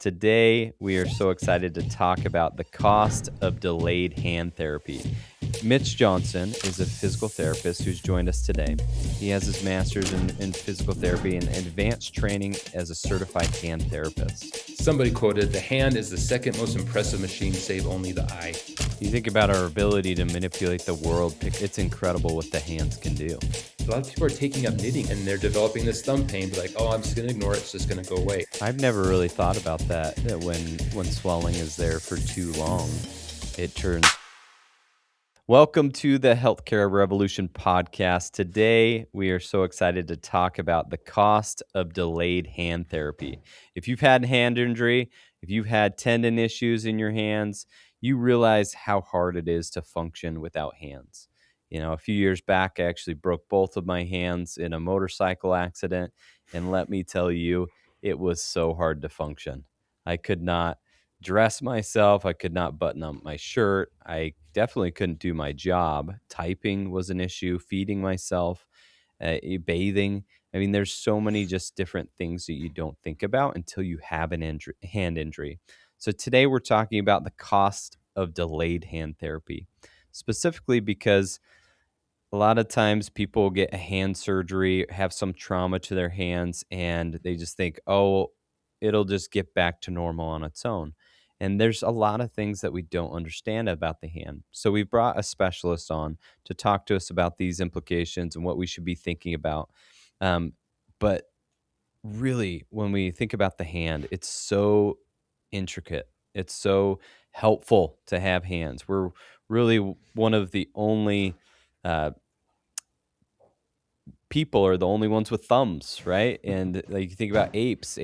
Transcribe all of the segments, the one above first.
Today, we are so excited to talk about the cost of delayed hand therapy. Mitch Johnson is a physical therapist who's joined us today. He has his master's in physical therapy and advanced training as a certified hand therapist. Somebody quoted, "The hand is the second most impressive machine, save only the eye." You think about our ability to manipulate the world, it's incredible what the hands can do. A lot of people are taking up knitting and they're developing this thumb pain, but like, oh, I'm just going to ignore it. It's just going to go away. I've never really thought about that when swelling is there for too long, it turns. Welcome to the Healthcare Revolution podcast. Today, we are so excited to talk about the cost of delayed hand therapy. If you've had hand injury, if you've had tendon issues in your hands, you realize how hard it is to function without hands. You know, a few years back, I actually broke both of my hands in a motorcycle accident. And let me tell you, it was so hard to function. I could not dress myself. I could not button up my shirt. I definitely couldn't do my job. Typing was an issue, feeding myself, bathing. I mean, there's so many just different things that you don't think about until you have an hand injury. So today we're talking about the cost of delayed hand therapy, specifically because a lot of times people get a hand surgery, have some trauma to their hands, and they just think, oh, it'll just get back to normal on its own. And there's a lot of things that we don't understand about the hand. So we brought a specialist on to talk to us about these implications and what we should be thinking about. But really, when we think about the hand, it's so intricate. It's so helpful to have hands. We're really one of the only uh, people are the only ones with thumbs, right? And like you think about apes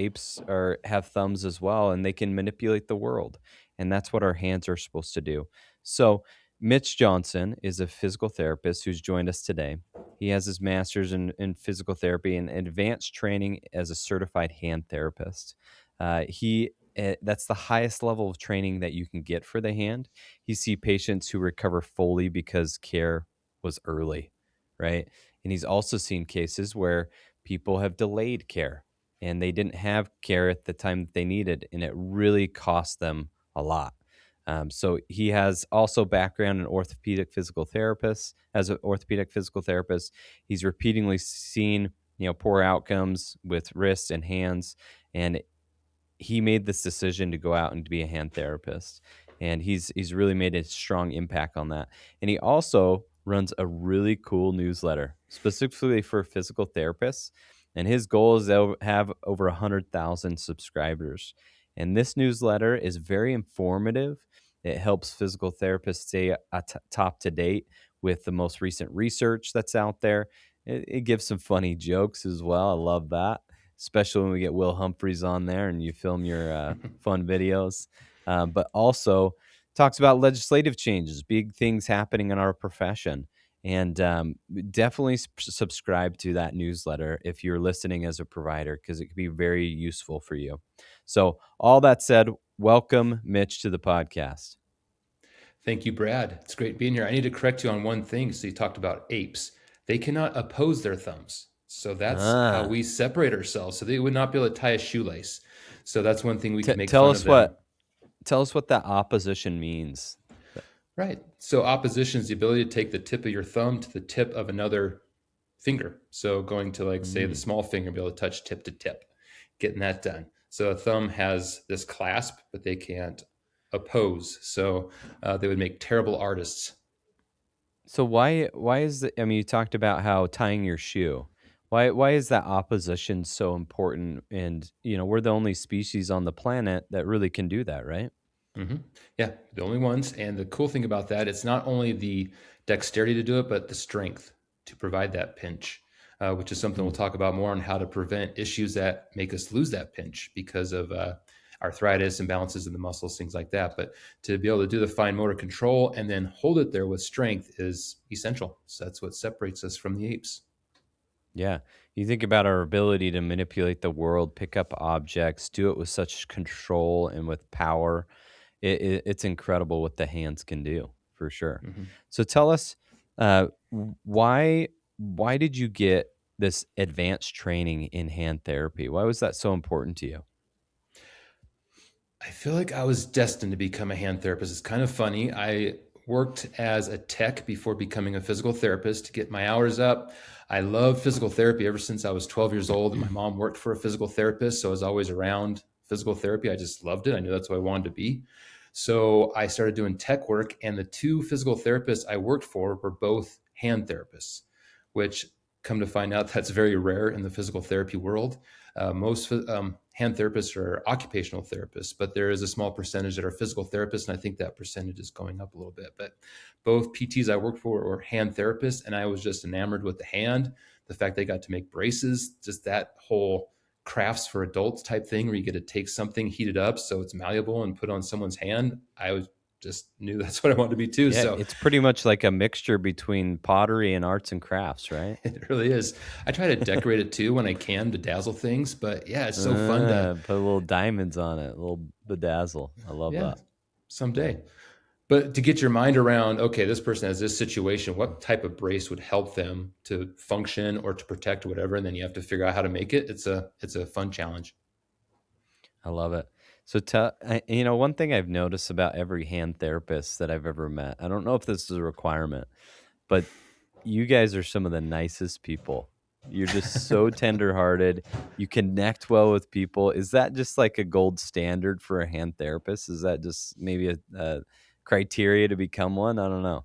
are have thumbs as well, and they can manipulate the world. And that's what our hands are supposed to do. So Mitch Johnson is a physical therapist who's joined us today. He has his master's in physical therapy and advanced training as a certified hand therapist. That's the highest level of training that you can get for the hand. He sees patients who recover fully because care was early, right? And he's also seen cases where people have delayed care and they didn't have care at the time that they needed, and it really cost them a lot. So he has also background in orthopedic physical therapists. As an orthopedic physical therapist, he's repeatedly seen poor outcomes with wrists and hands, and he made this decision to go out and to be a hand therapist, and he's really made a strong impact on that. And he also runs a really cool newsletter specifically for physical therapists, and his goal is to have over 100,000 subscribers. And this newsletter is very informative. It helps physical therapists stay top to date with the most recent research that's out there. It gives some funny jokes as well. I love that, especially when we get Will Humphreys on there and you film your fun videos. But also talks about legislative changes, big things happening in our profession. And definitely subscribe to that newsletter if you're listening as a provider, because it could be very useful for you. So all that said, welcome Mitch to the podcast. Thank you, Brad. It's great being here. I need to correct you on one thing. So you talked about apes. They cannot oppose their thumbs. So that's how we separate ourselves. So they would not be able to tie a shoelace. So that's one thing we can make fun of them. Tell us what that opposition means. Right. So opposition is the ability to take the tip of your thumb to the tip of another finger. So going to like say the small finger, be able to touch tip to tip, getting that done. So a thumb has this clasp, but they can't oppose. So they would make terrible artists. So why is the, I mean, you talked about how tying your shoe. Why is that opposition so important? And we're the only species on the planet that really can do that, right? Mm-hmm. Yeah, the only ones. And the cool thing about that, it's not only the dexterity to do it, but the strength to provide that pinch, which is something we'll talk about more on how to prevent issues that make us lose that pinch because of arthritis, imbalances in the muscles, things like that. But to be able to do the fine motor control and then hold it there with strength is essential. So that's what separates us from the apes. Yeah. You think about our ability to manipulate the world, pick up objects, do it with such control and with power. It's incredible what the hands can do, for sure. Mm-hmm. So tell us, uh, why did you get this advanced training in hand therapy? Why was that so important to you? I feel like I was destined to become a hand therapist. It's kind of funny. I worked as a tech before becoming a physical therapist to get my hours up. I love physical therapy ever since I was 12 years old. And my mom worked for a physical therapist, so I was always around physical therapy. I just loved it. I knew that's what I wanted to be. So I started doing tech work, and the two physical therapists I worked for were both hand therapists, which come to find out that's very rare in the physical therapy world. Most hand therapists are occupational therapists, but there is a small percentage that are physical therapists, and I think that percentage is going up a little bit. But both PTs I worked for were hand therapists, and I was just enamored with the hand. The fact they got to make braces, just that whole crafts for adults type thing where you get to take something, heat it up so it's malleable and put on someone's hand. I was just knew that's what I wanted to be too. Yeah, So it's pretty much like a mixture between pottery and arts and crafts, right? it really is. I try to decorate it too when I can to dazzle things, but yeah, it's so fun to, Put little diamonds on it, a little bedazzle. I love yeah, that. someday. But to get your mind around, okay, this person has this situation, what type of brace would help them to function or to protect whatever, and then you have to figure out how to make it. It's a fun challenge. I love it. So, one thing I've noticed about every hand therapist that I've ever met, I don't know if this is a requirement, but you guys are some of the nicest people. You're just so tenderhearted. You connect well with people. Is that just like a gold standard for a hand therapist? Is that just maybe a criteria to become one? I don't know.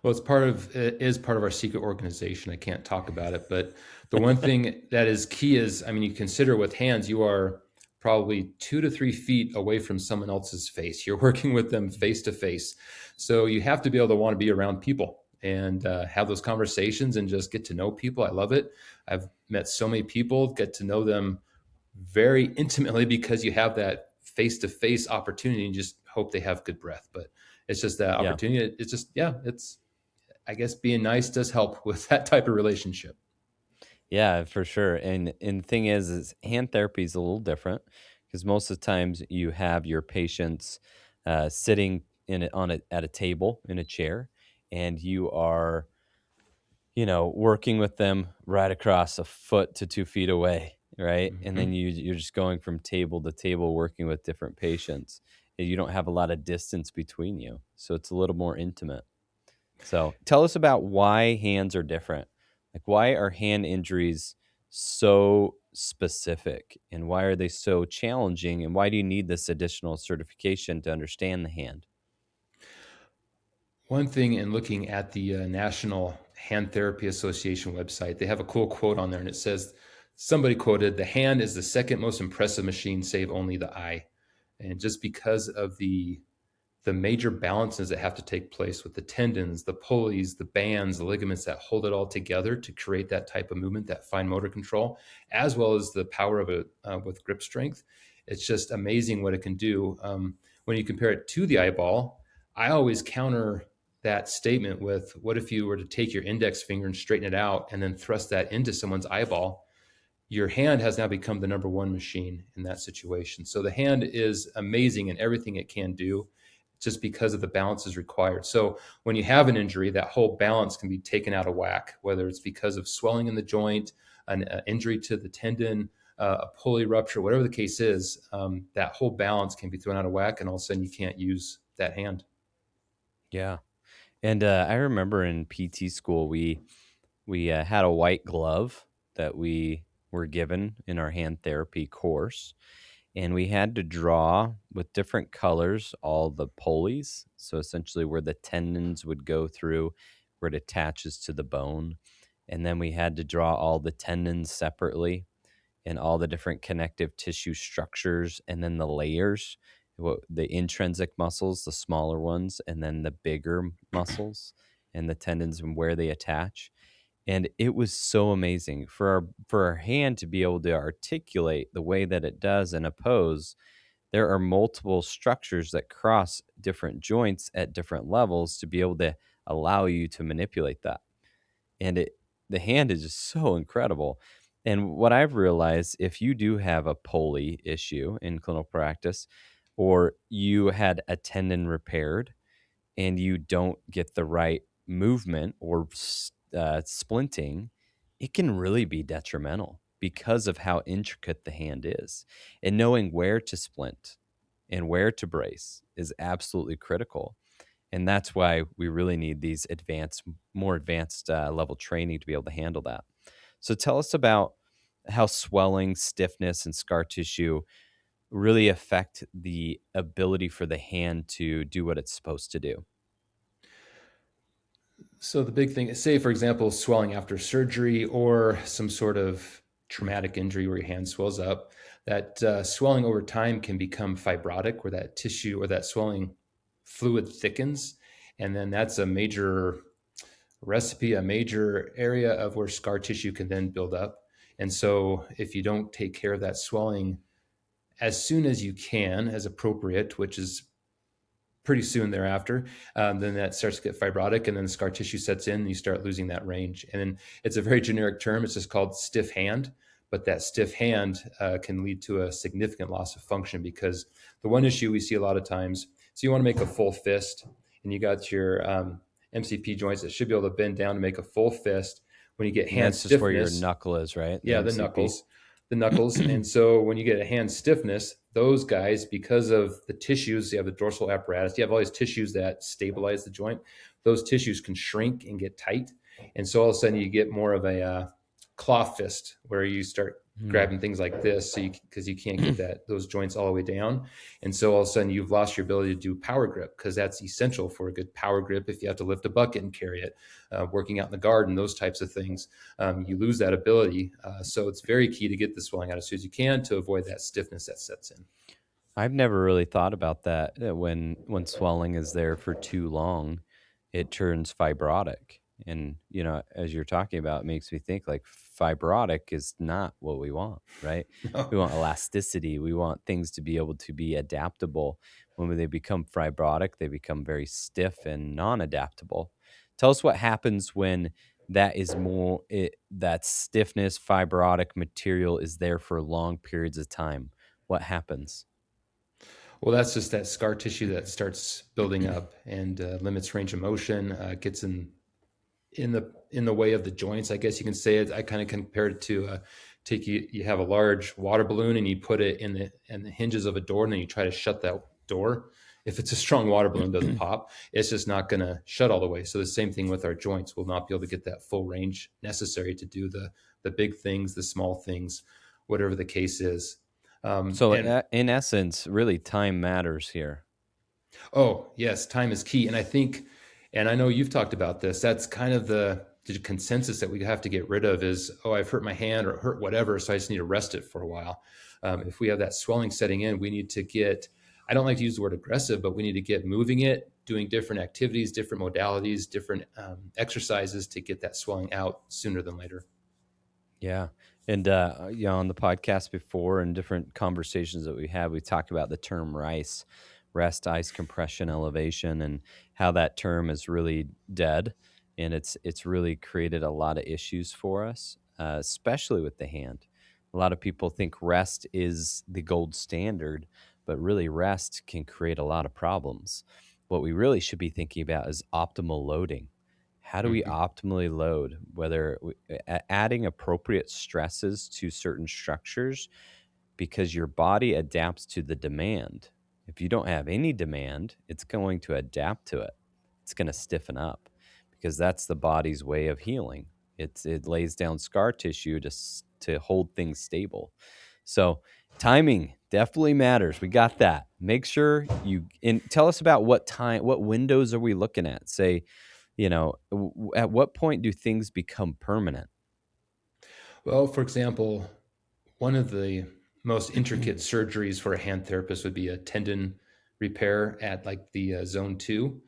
Well, it is part of our secret organization. I can't talk about it, but the one thing that is key is, I mean, you consider with hands, you are probably 2 to 3 feet away from someone else's face. You're working with them face to face, so you have to be able to want to be around people and have those conversations and just get to know people. I love it. I've met so many people, get to know them very intimately because you have that face to face opportunity and just hope they have good breath. But it's just that Yeah. opportunity. It's just, yeah, it's, I guess being nice does help with that type of relationship. Yeah, for sure. And the thing is hand therapy is a little different because most of the times you have your patients sitting at a table in a chair, and you are working with them right across a foot to 2 feet away, right? And then Hmm. you're just going from table to table working with different patients. And you don't have a lot of distance between you, so it's a little more intimate. So tell us about why hands are different. Like, why are hand injuries so specific, and why are they so challenging? And why do you need this additional certification to understand the hand? One thing in looking at the National Hand Therapy Association website, they have a cool quote on there, and it says, somebody quoted, "The hand is the second most impressive machine, save only the eye." And just because of the major balances that have to take place with the tendons, the pulleys, the bands, the ligaments that hold it all together to create that type of movement, that fine motor control, as well as the power of it with grip strength. It's just amazing what it can do. When you compare it to the eyeball, I always counter that statement with, what if you were to take your index finger and straighten it out and then thrust that into someone's eyeball? Your hand has now become the number one machine in that situation. So the hand is amazing in everything it can do just because of the balance is required. So when you have an injury, that whole balance can be taken out of whack, whether it's because of swelling in the joint, an injury to the tendon, a pulley rupture, whatever the case is, that whole balance can be thrown out of whack, and all of a sudden you can't use that hand. Yeah. And I remember in PT school, we had a white glove that we were given in our hand therapy course, and we had to draw with different colors all the pulleys. So essentially, where the tendons would go through, where it attaches to the bone, and then we had to draw all the tendons separately and all the different connective tissue structures, and then the layers, the intrinsic muscles, the smaller ones, and then the bigger muscles and the tendons and where they attach. And it was so amazing for our hand to be able to articulate the way that it does in a pose. There are multiple structures that cross different joints at different levels to be able to allow you to manipulate that. And the hand is just so incredible. And what I've realized, if you do have a pulley issue in clinical practice, or you had a tendon repaired and you don't get the right movement or splinting, it can really be detrimental because of how intricate the hand is. And knowing where to splint, and where to brace is absolutely critical. And that's why we really need these more advanced level training to be able to handle that. So tell us about how swelling, stiffness, and scar tissue really affect the ability for the hand to do what it's supposed to do. So the big thing is, say, for example, swelling after surgery or some sort of traumatic injury where your hand swells up. That swelling over time can become fibrotic, where that tissue or that swelling fluid thickens, and then that's a major recipe, a major area of where scar tissue can then build up. And so, if you don't take care of that swelling as soon as you can, as appropriate, which is pretty soon thereafter, then that starts to get fibrotic, and then the scar tissue sets in, and you start losing that range. And then it's a very generic term. It's just called stiff hand. But that stiff hand can lead to a significant loss of function because the one issue we see a lot of times, so you want to make a full fist, and you got your MCP joints that should be able to bend down to make a full fist. When you get And hand that's just where your stiffness, knuckle is, right? The yeah, MCP. the knuckles. And so when you get a hand stiffness, those guys, because of the tissues, you have the dorsal apparatus, you have all these tissues that stabilize the joint. Those tissues can shrink and get tight. And so all of a sudden you get more of a claw fist where you start Hmm. grabbing things like this, so because you can't get those joints all the way down. And so all of a sudden you've lost your ability to do power grip, because that's essential for a good power grip. If you have to lift a bucket and carry it, working out in the garden, those types of things, you lose that ability. So it's very key to get the swelling out as soon as you can to avoid that stiffness that sets in. I've never really thought about that. When swelling is there for too long, it turns fibrotic. And as you're talking about, it makes me think like fibrotic is not what we want, right? We No. want elasticity. We want things to be able to be adaptable. When they become fibrotic, they become very stiff and non-adaptable. Tell us what happens when that stiffness, fibrotic material is there for long periods of time. What happens? Well, that's just that scar tissue that starts building up and limits range of motion, gets in the way of the joints, I guess you can say it. I kind of compared it to you have a large water balloon and you put it in the hinges of a door, and then you try to shut that door. If it's a strong water balloon, it doesn't pop. It's just not going to shut all the way. So the same thing with our joints. We'll not be able to get that full range necessary to do the big things, the small things, whatever the case is. So, And in essence, really, time matters here. Oh, yes, time is key. And I think, and I know you've talked about this, that's kind of the consensus that we have to get rid of is, oh, I've hurt my hand or hurt whatever, so I just need to rest it for a while. If we have that swelling setting in, we need to get, I don't like to use the word aggressive, but we need to get moving it, doing different activities, different modalities, different exercises to get that swelling out sooner than later. Yeah. And, on the podcast before and different conversations that we had, we talked about the term RICE, rest, ice, compression, elevation, and how that term is really dead. And it's really created a lot of issues for us, especially with the hand. A lot of people think rest is the gold standard, but really rest can create a lot of problems. What we really should be thinking about is optimal loading. How do we Hmm. optimally load? Adding appropriate stresses to certain structures, because your body adapts to the demand. If you don't have any demand, it's going to adapt to it. It's going to stiffen up because that's the body's way of healing. It lays down scar tissue to hold things stable. So timing definitely matters. We got that. Make sure and tell us about what windows are we looking at? Say, at what point do things become permanent? Well, for example, one of the most intricate surgeries for a hand therapist would be a tendon repair at like the zone two.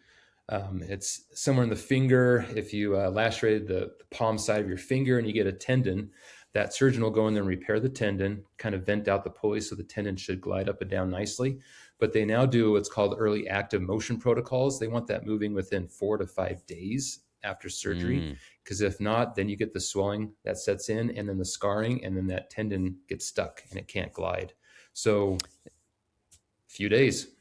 It's somewhere in the finger. If you lacerated the palm side of your finger and you get a tendon, that surgeon will go in there and repair the tendon, kind of vent out the pulley so the tendon should glide up and down nicely. But they now do what's called early active motion protocols. They want that moving within 4 to 5 days after surgery, Mm. because if not, then you get the swelling that sets in, and then the scarring, and then that tendon gets stuck and it can't glide. So, a few days.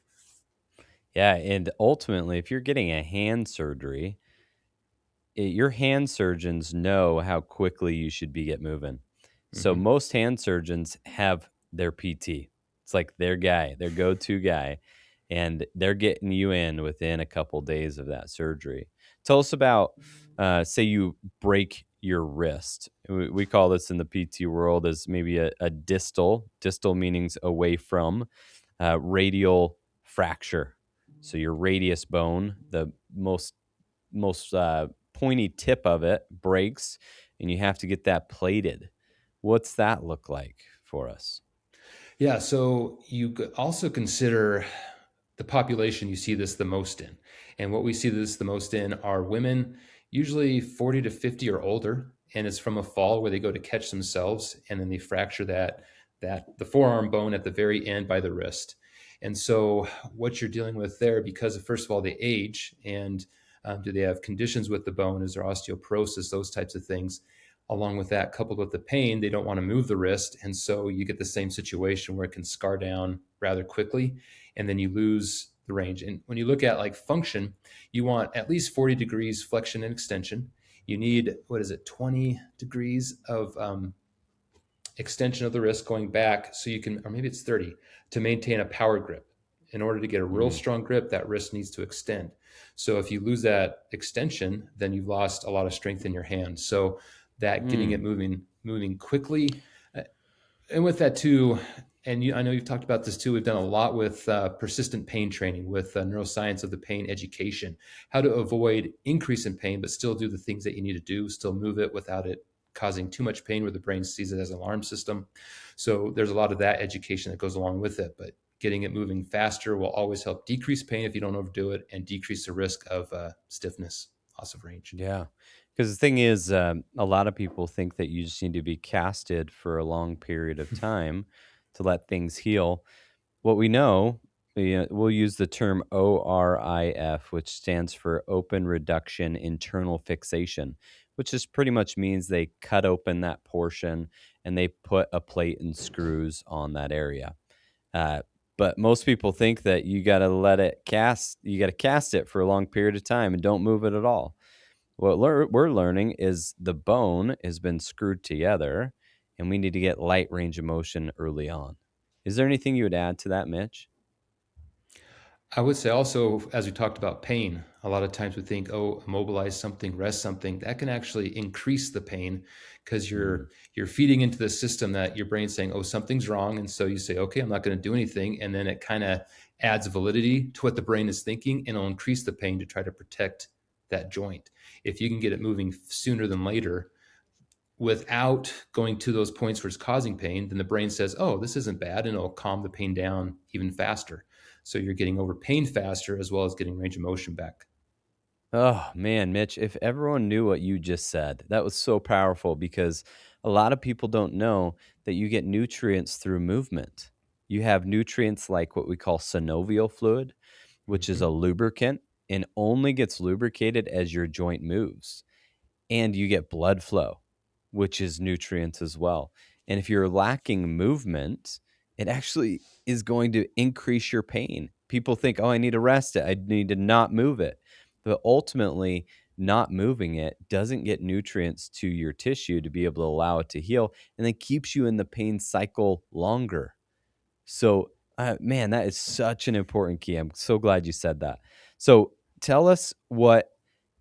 Yeah, and ultimately, if you're getting a hand surgery, your hand surgeons know how quickly you should be get moving. So Hmm. most hand surgeons have their PT. It's like their guy, their go-to guy, and they're getting you in within a couple days of that surgery. Tell us about, say you break your wrist. We call this in the PT world as maybe a distal meanings away from, radial fracture. So your radius bone, the most pointy tip of it breaks, and you have to get that plated. What's that look like for us? Yeah, so you also consider the population you see this the most in. And what we see this the most in are women, usually 40 to 50 or older, and it's from a fall where they go to catch themselves and then they fracture that the forearm bone at the very end by the wrist. And so what you're dealing with there, because of, first of all, they age and do they have conditions with the bone? Is there osteoporosis? Those types of things. Along with that, coupled with the pain, they don't want to move the wrist. And so you get the same situation where it can scar down rather quickly and then you lose the range. And when you look at like function, you want at least 40 degrees flexion and extension. You need, what is it, 20 degrees of extension of the wrist going back so you can, or maybe it's 30, to maintain a power grip. In order to get a real Mm, strong grip, that wrist needs to extend. So if you lose that extension, then you've lost a lot of strength in your hand. So that getting it mm, moving quickly, and with that too, and I know you've talked about this too. We've done a lot with persistent pain training, with neuroscience of the pain education, how to avoid increase in pain, but still do the things that you need to do, still move it without it causing too much pain, where the brain sees it as an alarm system. So there's a lot of that education that goes along with it. But getting it moving faster will always help decrease pain if you don't overdo it, and decrease the risk of stiffness, loss of range. yeah. Because the thing is, a lot of people think that you just need to be casted for a long period of time to let things heal. What we know, we'll use the term ORIF, which stands for open reduction internal fixation, which just pretty much means they cut open that portion and they put a plate and screws on that area. Uh, but most people think that you got to let it cast, you got to cast it for a long period of time and don't move it at all. What we're learning is the bone has been screwed together and we need to get light range of motion early on. Is there anything you would add to that, Mitch? I would say also, as we talked about pain, a lot of times we think, oh, immobilize something, rest something. That can actually increase the pain because Mm. you're feeding into the system that your brain's saying, oh, something's wrong. And so you say, okay, I'm not going to do anything. And then it kind of adds validity to what the brain is thinking and it'll increase the pain to try to protect that joint. If you can get it moving sooner than later, without going to those points where it's causing pain, then the brain says, oh, this isn't bad, and it'll calm the pain down even faster. So you're getting over pain faster as well as getting range of motion back. Oh, man, Mitch, if everyone knew what you just said, that was so powerful because a lot of people don't know that you get nutrients through movement. You have nutrients like what we call synovial fluid, which is Mm-hmm. a lubricant and only gets lubricated as your joint moves. And you get blood flow, which is nutrients as well. And if you're lacking movement, it actually is going to increase your pain. People think, oh, I need to rest it. I need to not move it. But ultimately, not moving it doesn't get nutrients to your tissue to be able to allow it to heal and then keeps you in the pain cycle longer. So, man, that is such an important key. I'm so glad you said that. So, tell us what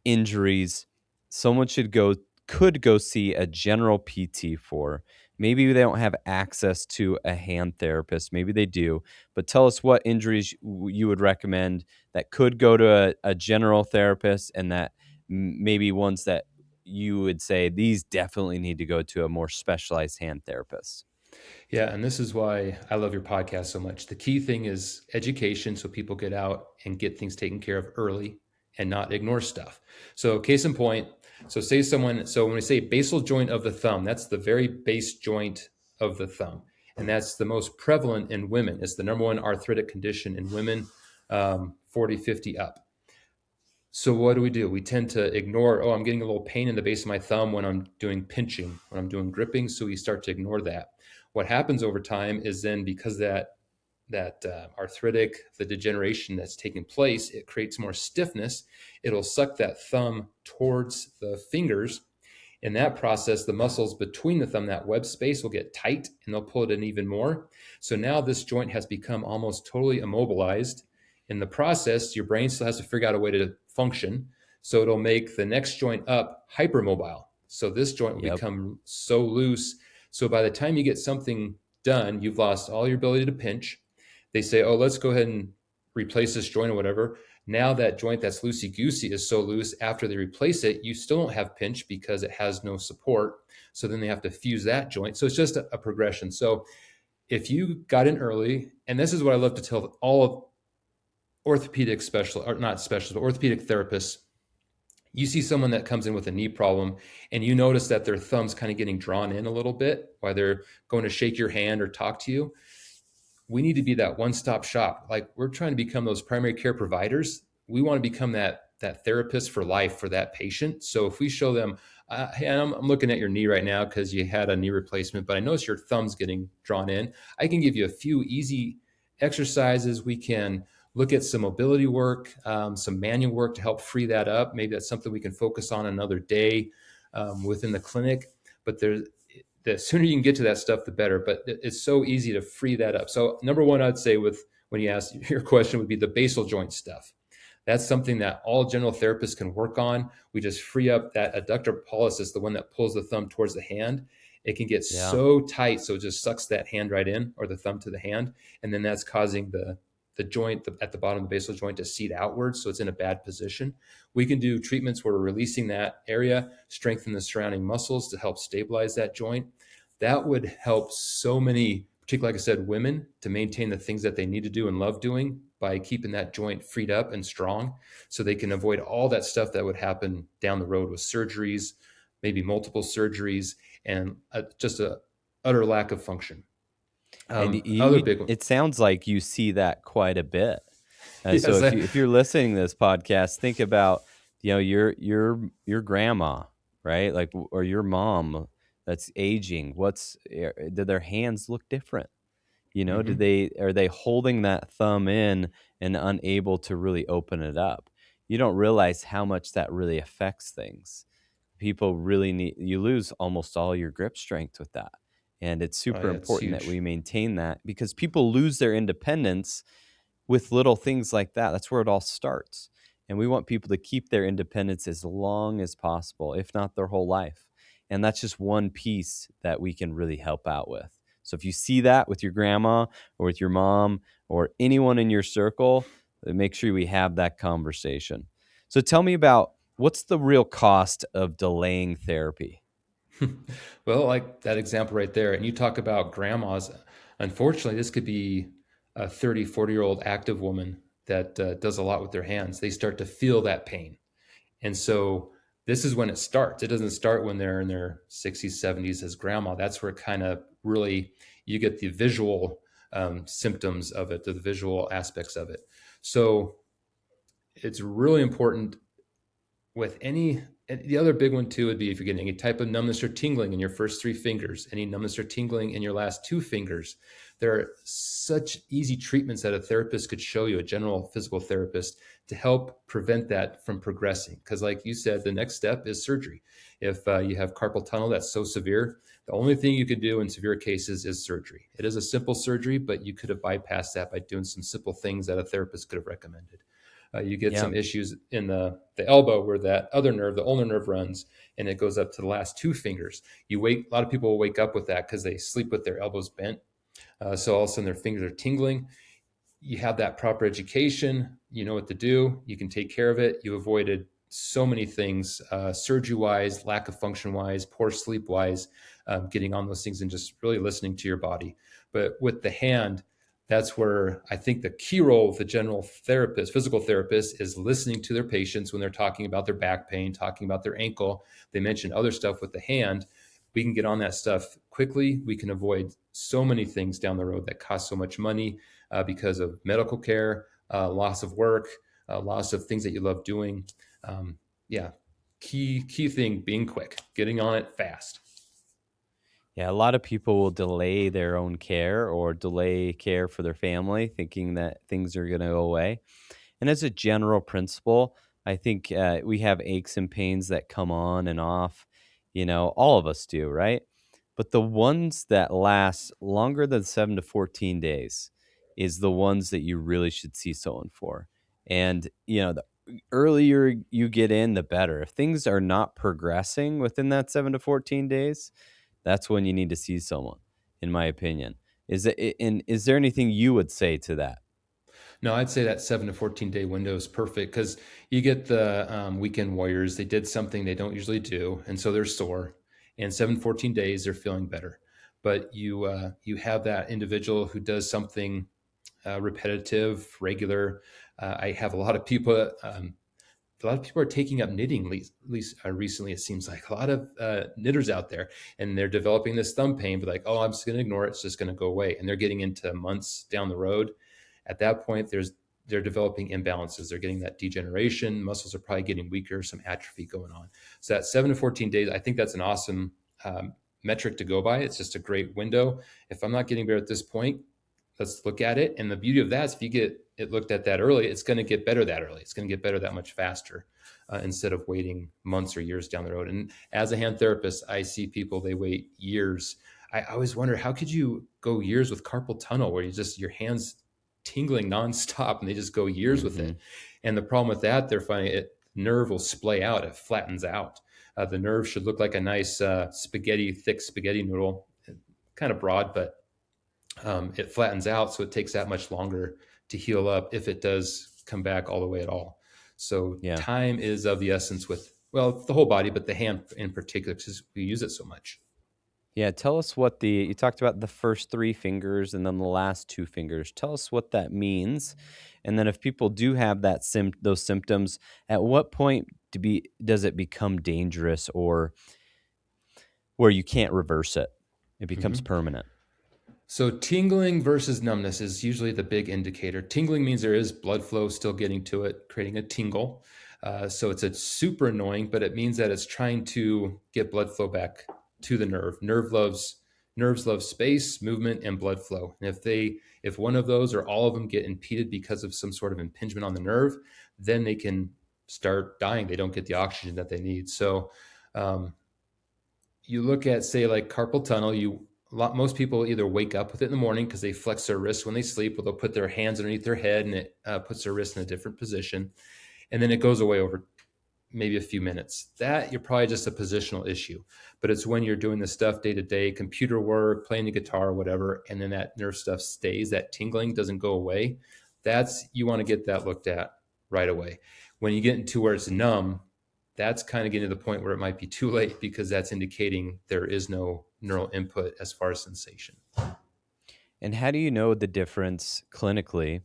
injuries someone could go see a general PT for. Maybe they don't have access to a hand therapist. Maybe they do. But tell us what injuries you would recommend that could go to a general therapist and that maybe ones that you would say these definitely need to go to a more specialized hand therapist. Yeah, and this is why I love your podcast so much. The key thing is education so people get out and get things taken care of early and not ignore stuff. So, case in point, so when we say basal joint of the thumb, that's the very base joint of the thumb. And that's the most prevalent in women. It's the number one arthritic condition in women 40, 50 up. So what do? We tend to ignore, oh, I'm getting a little pain in the base of my thumb when I'm doing pinching, when I'm doing gripping. So we start to ignore that. What happens over time is then because that arthritic, the degeneration that's taking place, it creates more stiffness. It'll suck that thumb towards the fingers, In that process, the muscles between the thumb, that web space, will get tight and they'll pull it in even more. So now this joint has become almost totally immobilized. In the process, your brain still has to figure out a way to function. So it'll make the next joint up hypermobile. So this joint will Yep. become so loose. So by the time you get something done, you've lost all your ability to pinch. They say, oh, let's go ahead and replace this joint or whatever. Now that joint that's loosey goosey is so loose, after they replace it, you still don't have pinch because it has no support. So then they have to fuse that joint. So it's just a progression. So if you got in early, and this is what I love to tell all of orthopedic specialists, or not specialists, but orthopedic therapists, you see someone that comes in with a knee problem and you notice that their thumb's kind of getting drawn in a little bit while they're going to shake your hand or talk to you. We need to be that one-stop shop. Like, we're trying to become those primary care providers. We want to become that therapist for life for that patient. So if we show them, hey, I'm looking at your knee right now because you had a knee replacement, but I notice your thumb's getting drawn in. I can give you a few easy exercises. We can look at some mobility work, some manual work to help free that up. Maybe that's something we can focus on another day within the clinic. But the sooner you can get to that stuff, the better. But it's so easy to free that up. So number one, I'd say, with when you ask your question, would be the basal joint stuff. That's something that all general therapists can work on. We just free up that adductor pollicis, the one that pulls the thumb towards the hand. It can get Yeah. so tight, so it just sucks that hand right in, or the thumb to the hand, and then that's causing the joint at the bottom of the basal joint to seat outwards, so it's in a bad position. We can do treatments where we're releasing that area, strengthen the surrounding muscles to help stabilize that joint. That would help so many, particularly, like I said, women, to maintain the things that they need to do and love doing by keeping that joint freed up and strong, so they can avoid all that stuff that would happen down the road with surgeries, maybe multiple surgeries, and just a utter lack of function. And Other big one. it sounds like you see that quite a bit. So Yes. if you're listening to this podcast, think about, your grandma, right? Like, or your mom that's aging. Do their hands look different? Mhm. Are they holding that thumb in and unable to really open it up? You don't realize how much that really affects things. People really you lose almost all your grip strength with that. And it's Oh super yeah, it's important that huge. we maintain that, because people lose their independence with little things like that. That's where it all starts. And we want people to keep their independence as long as possible, if not their whole life. And that's just one piece that we can really help out with. So if you see that with your grandma or with your mom or anyone in your circle, make sure we have that conversation. So tell me about, what's the real cost of delaying therapy? Well, like that example right there, and you talk about grandmas. Unfortunately, this could be a 30, 40-year-old active woman that does a lot with their hands. They start to feel that pain. And so this is when it starts. It doesn't start when they're in their 60s, 70s as grandma. That's where kind of really you get the visual symptoms of it, the visual aspects of it. So it's really important with any. And the other big one too would be if you're getting any type of numbness or tingling in your first three fingers, any numbness or tingling in your last two fingers. There are such easy treatments that a therapist could show you, a general physical therapist, to help prevent that from progressing. Because like you said, the next step is surgery. If you have carpal tunnel that's so severe, the only thing you could do in severe cases is surgery. It is a simple surgery, but you could have bypassed that by doing some simple things that a therapist could have recommended. You get Yeah. some issues in the elbow where that other nerve, the ulnar nerve, runs, and it goes up to the last two fingers. You wake, a lot of people will wake up with that because they sleep with their elbows bent. So all of a sudden their fingers are tingling. You have that proper education, you know what to do, you can take care of it. You avoided so many things, surgery wise, lack of function wise, poor sleep wise, getting on those things and just really listening to your body. But with the hand, that's where I think the key role of the general therapist, physical therapist, is listening to their patients when they're talking about their back pain, talking about their ankle. They mention other stuff with the hand. We can get on that stuff quickly. We can avoid so many things down the road that cost so much money because of medical care, loss of work, loss of things that you love doing. Yeah, key thing, being quick, getting on it fast. Yeah, a lot of people will delay their own care or delay care for their family, thinking that things are going to go away. And as a general principle, I think we have aches and pains that come on and off. All of us do, right? But the ones that last longer than 7 to 14 days is the ones that you really should see someone for. And, the earlier you get in, the better. If things are not progressing within that 7 to 14 days, that's when you need to see someone, in my opinion. And is there anything you would say to that? No, I'd say that 7 to 14 day window is perfect because you get the weekend warriors. They did something they don't usually do, and so they're sore. And 7 to 14 days, they're feeling better. But you have that individual who does something repetitive, regular. I have a lot of people. A lot of people are taking up knitting, at least recently. It seems like a lot of knitters out there, and they're developing this thumb pain. But like, oh, I'm just going to ignore it. It's just going to go away. And they're getting into months down the road. At that point, they're developing imbalances. They're getting that degeneration. Muscles are probably getting weaker. Some atrophy going on. So that 7 to 14 days, I think that's an awesome metric to go by. It's just a great window. If I'm not getting better at this point, let's look at it. And the beauty of that is if you get it looked at that early, it's going to get better that early. It's going to get better that much faster instead of waiting months or years down the road. And as a hand therapist, I see people, they wait years. I always wonder, how could you go years with carpal tunnel where your hands tingling nonstop and they just go years with Mhm. it? And the problem with that, they're finding nerve will splay out. It flattens out. The nerve should look like a nice thick spaghetti noodle, kind of broad, but it flattens out, so it takes that much longer to heal up if it does come back all the way at all. So Yeah. time is of the essence with, well, the whole body, but the hand in particular, because we use it so much. Yeah, tell us what you talked about the first 3 fingers and then the last 2 fingers. Tell us what that means, and then if people do have those symptoms, at what point does it become dangerous or where you can't reverse it? It becomes Mhm. permanent. So tingling versus numbness is usually the big indicator. Tingling means there is blood flow still getting to it, creating a tingle. So it's a super annoying, but it means that it's trying to get blood flow back to the nerve. Nerves love space, movement, and blood flow. And if one of those or all of them get impeded because of some sort of impingement on the nerve, then they can start dying. They don't get the oxygen that they need. So um, you look at, say, like carpal tunnel. Most people either wake up with it in the morning because they flex their wrists when they sleep, or they'll put their hands underneath their head and it puts their wrist in a different position, and then it goes away over maybe a few minutes. That you're probably just a positional issue, but it's when you're doing the stuff day to day, computer work, playing the guitar, whatever, and then that nerve stuff stays. That tingling doesn't go away. That's You want to get that looked at right away. When you get into where it's numb, that's kind of getting to the point where it might be too late because that's indicating there is no neural input as far as sensation. And how do you know the difference clinically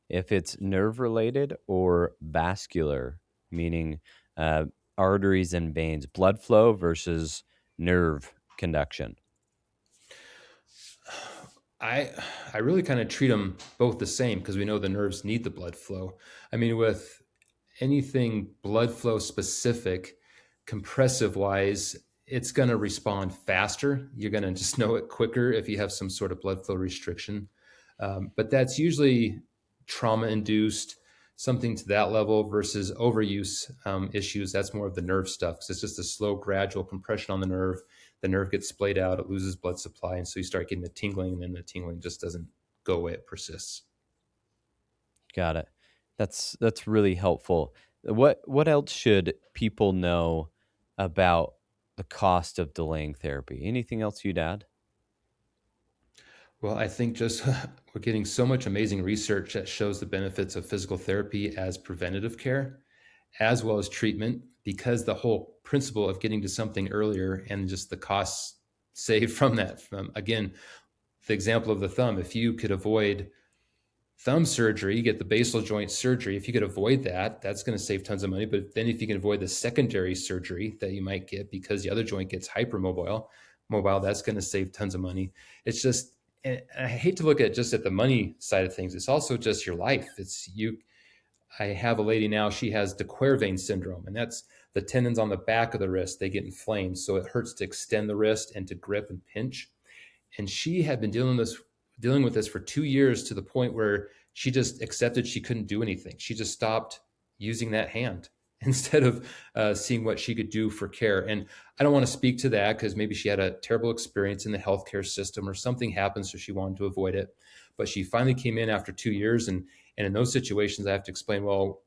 if it's nerve related or vascular, meaning uh, arteries and veins, blood flow versus nerve conduction? I I really kind of treat them both the same because we know the nerves need the blood flow. I mean, with anything blood flow specific, compressive wise, it's going to respond faster. You're going to just know it quicker if you have some sort of blood flow restriction. But that's usually trauma induced, something to that level versus overuse issues. That's more of the nerve stuff because it's just a slow, gradual compression on the nerve. The nerve gets splayed out, it loses blood supply. And so you start getting the tingling, and then the tingling just doesn't go away, it persists. Got it. That's really helpful. What else should people know about the cost of delaying therapy? Anything else you'd add? Well, I think just we're getting so much amazing research that shows the benefits of physical therapy as preventative care, as well as treatment, because the whole principle of getting to something earlier and just the costs saved from that. From again, the example of the thumb, if you could avoid thumb surgery, you get the basal joint surgery. If you could avoid that, that's going to save tons of money. But then if you can avoid the secondary surgery that you might get because the other joint gets mobile, that's going to save tons of money. It's just, and I hate to look at just at the money side of things. It's also just your life. It's you. I have a lady now, she has de Quervain syndrome, and that's the tendons on the back of the wrist. They get inflamed. So it hurts to extend the wrist and to grip and pinch. And she had been dealing with this for 2 years to the point where she just accepted she couldn't do anything. She just stopped using that hand. instead of seeing what she could do for care. And I don't want to speak to that because maybe she had a terrible experience in the healthcare system or something happened, so she wanted to avoid it. But she finally came in after 2 years, and in those situations, I have to explain, well,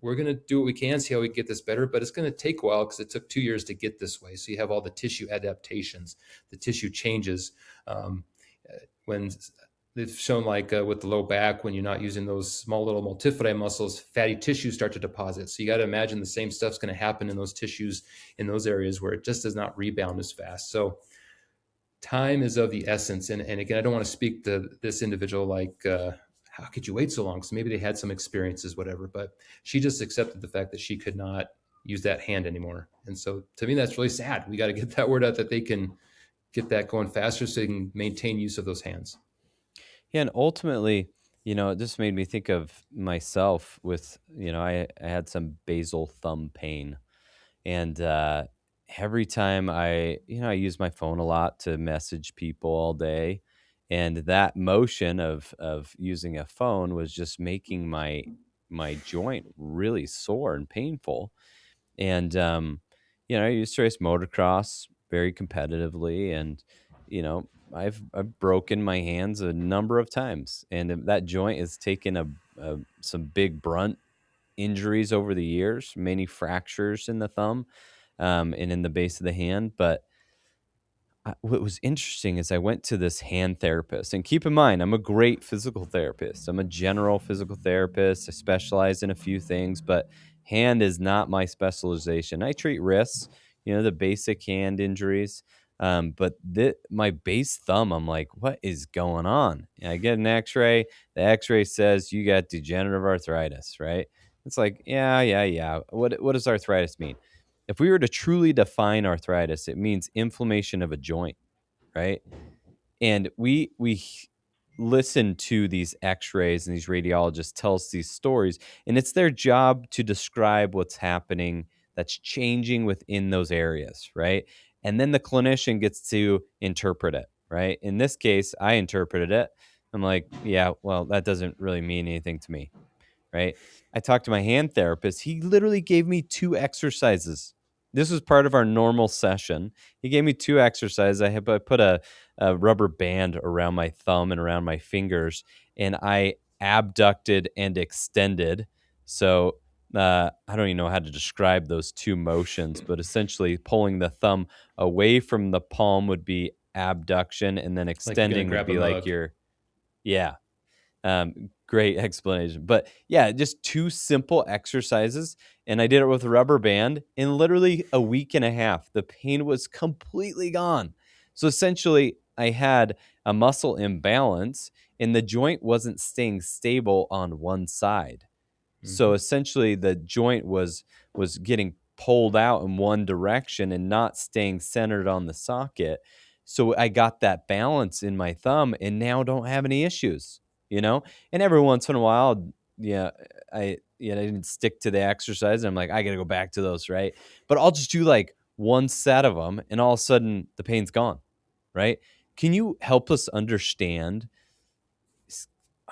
we're going to do what we can, see how we get this better, but it's going to take a while because it took 2 years to get this way. So you have all the tissue adaptations, the tissue changes. Um, when they've shown, like with the low back, when you're not using those small little multifidi muscles, fatty tissues start to deposit. So you got to imagine the same stuff's going to happen in those tissues in those areas where it just does not rebound as fast. So time is of the essence. And again, I don't want to speak to this individual like, how could you wait so long? So maybe they had some experiences, whatever, but she just accepted the fact that she could not use that hand anymore. And so to me, that's really sad. We got to get that word out that they can get that going faster so they can maintain use of those hands. Yeah, and ultimately, it just made me think of myself with, I had some basal thumb pain. And every time I use my phone a lot to message people all day. And that motion of using a phone was just making my joint really sore and painful. And I used to race motocross very competitively, and I've broken my hands a number of times, and that joint has taken some big brunt injuries over the years, many fractures in the thumb, and in the base of the hand. But what was interesting is I went to this hand therapist, and keep in mind, I'm a great physical therapist. I'm a general physical therapist. I specialize in a few things, but hand is not my specialization. I treat wrists, the basic hand injuries. But my base thumb, I'm like, what is going on? And I get an X-ray. The X-ray says you got degenerative arthritis, right? It's like, yeah, yeah, yeah. What does arthritis mean? If we were to truly define arthritis, it means inflammation of a joint, right? And we listen to these x-rays, and these radiologists tell us these stories, and it's their job to describe what's happening that's changing within those areas, right? And then the clinician gets to interpret it, right? In this case, I interpreted it. I'm like, yeah, well, that doesn't really mean anything to me, right? I talked to my hand therapist. He literally gave me 2 exercises. This was part of our normal session. He gave me 2 exercises. I put a rubber band around my thumb and around my fingers, and I abducted and extended. So, I don't even know how to describe those 2 motions, but essentially pulling the thumb away from the palm would be abduction, and then Like you're going to extending would grab a be like mug. your yeah. Great explanation. But yeah, just 2 simple exercises, and I did it with a rubber band. In literally a week and a half, the pain was completely gone. So essentially, I had a muscle imbalance, and the joint wasn't staying stable on one side. So Mm-hmm. essentially, the joint was getting pulled out in one direction and not staying centered on the socket. So I got that balance in my thumb, and now don't have any issues, you know? And every once in a while, yeah, I didn't stick to the exercise. I'm like, I gotta go back to those, right? But I'll just do like one set of them, and all of a sudden the pain's gone, right? Can you help us understand s-